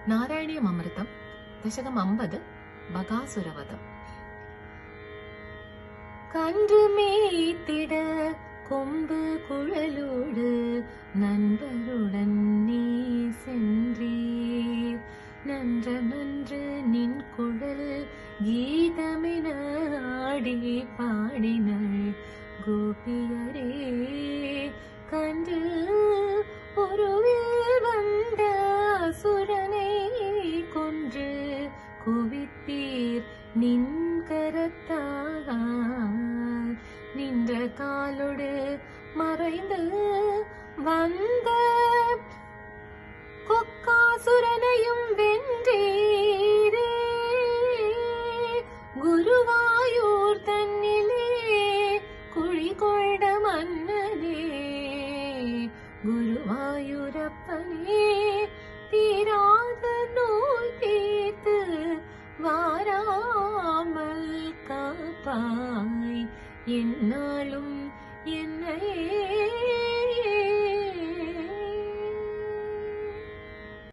നാരായണീയം അമൃതം ദശകം 50 ബകാസുരവധം. கன்று மேய்த்திட கொம்பு குழலோடு நண்பருடன் நீ சென்றீர். நன்று நின் குழல் கீதமென ஆடி பாடினள் கோபியரே. கன்று ஒருவில் வந்த அசுரனை கொன்று குவித்தீர் நின் கரத்தால். நின்ற காலோடு மறைந்து வந்த கொக்காசுரனையும் வென்றீரே. குருவாயூர் தன்னிலே குழிகொண்ட மன்னனே, குருவாயூரப்பனே, தீராத நோய் தீர்த்து வாராமல் காப்பாய் என்னாலும் என்னையே.